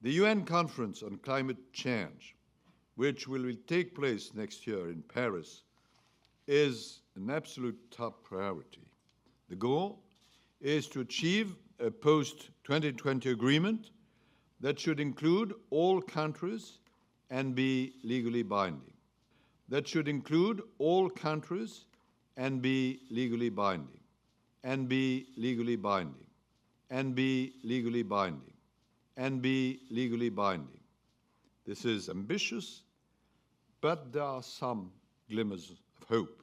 The UN Conference on Climate Change, which will take place next year in Paris, is an absolute top priority. The goal is to achieve a post-2020 agreement that should include all countries and be legally binding. That should include all countries and be legally binding, and be legally binding, and be legally binding, and be legally binding. This is ambitious, but there are some glimmers of hope.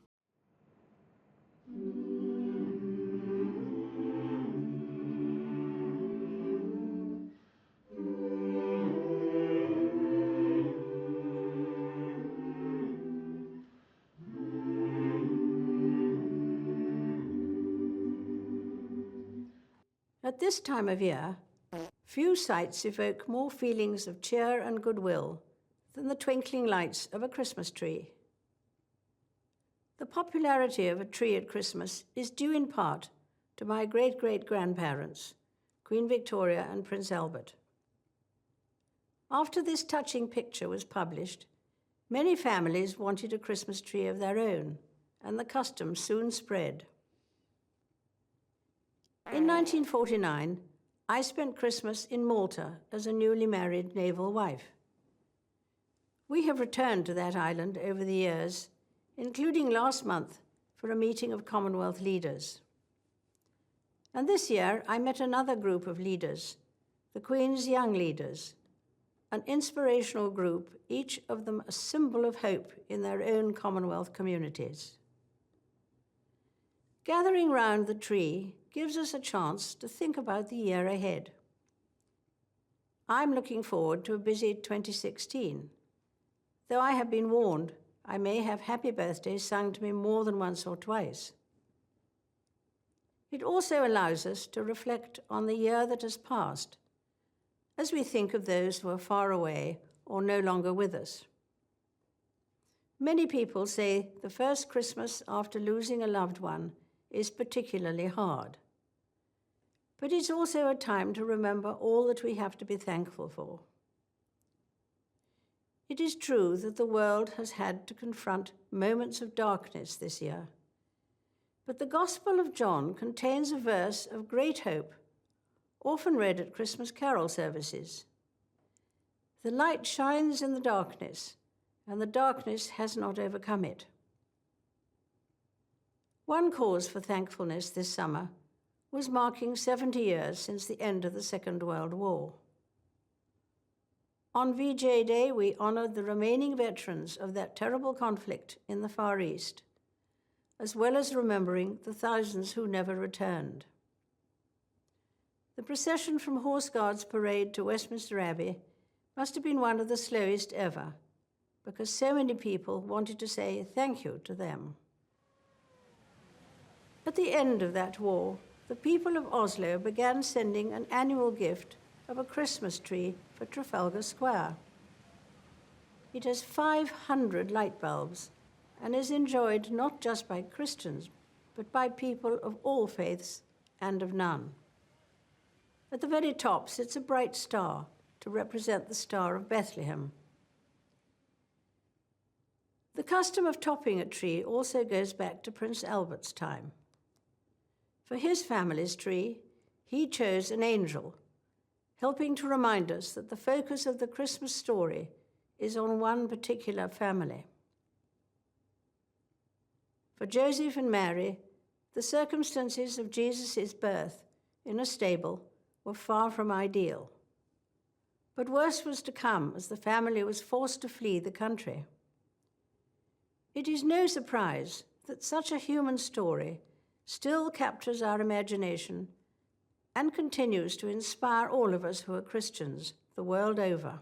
At this time of year, few sights evoke more feelings of cheer and goodwill than the twinkling lights of a Christmas tree. The popularity of a tree at Christmas is due in part to my great-great-grandparents, Queen Victoria and Prince Albert. After this touching picture was published, many families wanted a Christmas tree of their own, and the custom soon spread. In 1949, I spent Christmas in Malta as a newly married naval wife. We have returned to that island over the years, including last month for a meeting of Commonwealth leaders. And this year, I met another group of leaders, the Queen's Young Leaders, an inspirational group, each of them a symbol of hope in their own Commonwealth communities. Gathering round the tree gives us a chance to think about the year ahead. I'm looking forward to a busy 2016, though I have been warned I may have happy birthdays sung to me more than once or twice. It also allows us to reflect on the year that has passed, as we think of those who are far away or no longer with us. Many people say the first Christmas after losing a loved one is particularly hard. But it's also a time to remember all that we have to be thankful for. It is true that the world has had to confront moments of darkness this year, but the Gospel of John contains a verse of great hope, often read at Christmas carol services. The light shines in the darkness, and the darkness has not overcome it. One cause for thankfulness this summer was marking 70 years since the end of the Second World War. On VJ Day, we honored the remaining veterans of that terrible conflict in the Far East, as well as remembering the thousands who never returned. The procession from Horse Guards Parade to Westminster Abbey must have been one of the slowest ever, because so many people wanted to say thank you to them. At the end of that war, the people of Oslo began sending an annual gift of a Christmas tree for Trafalgar Square. It has 500 light bulbs and is enjoyed not just by Christians, but by people of all faiths and of none. At the very top sits a bright star to represent the Star of Bethlehem. The custom of topping a tree also goes back to Prince Albert's time. For his family's tree, he chose an angel, helping to remind us that the focus of the Christmas story is on one particular family. For Joseph and Mary, the circumstances of Jesus' birth in a stable were far from ideal. But worse was to come as the family was forced to flee the country. It is no surprise that such a human story still captures our imagination and continues to inspire all of us who are Christians the world over.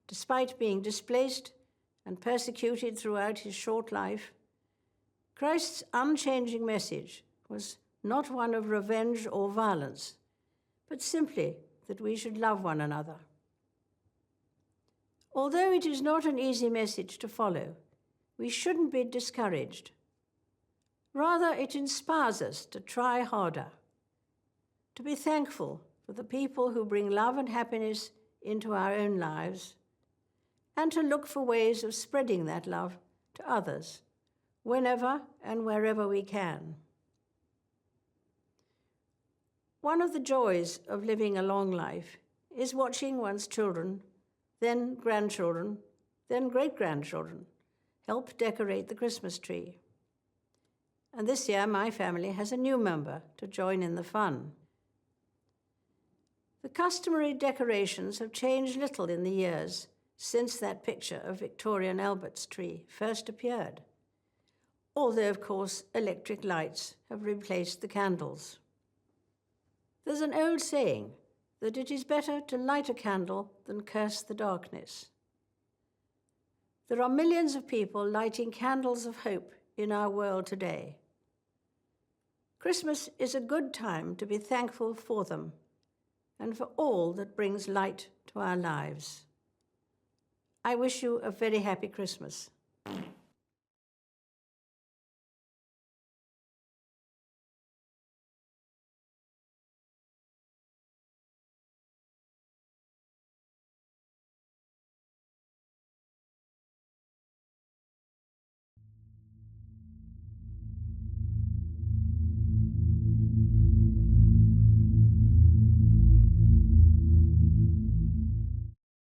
Despite being displaced and persecuted throughout his short life, Christ's unchanging message was not one of revenge or violence, but simply that we should love one another. Although it is not an easy message to follow, we shouldn't be discouraged. Rather, it inspires us to try harder, to be thankful for the people who bring love and happiness into our own lives, and to look for ways of spreading that love to others, whenever and wherever we can. One of the joys of living a long life is watching one's children, then grandchildren, then great-grandchildren help decorate the Christmas tree. And this year, my family has a new member to join in the fun. The customary decorations have changed little in the years since that picture of Victoria Albert's tree first appeared, although, of course, electric lights have replaced the candles. There's an old saying that it is better to light a candle than curse the darkness. There are millions of people lighting candles of hope in our world today. Christmas is a good time to be thankful for them and for all that brings light to our lives. I wish you a very happy Christmas.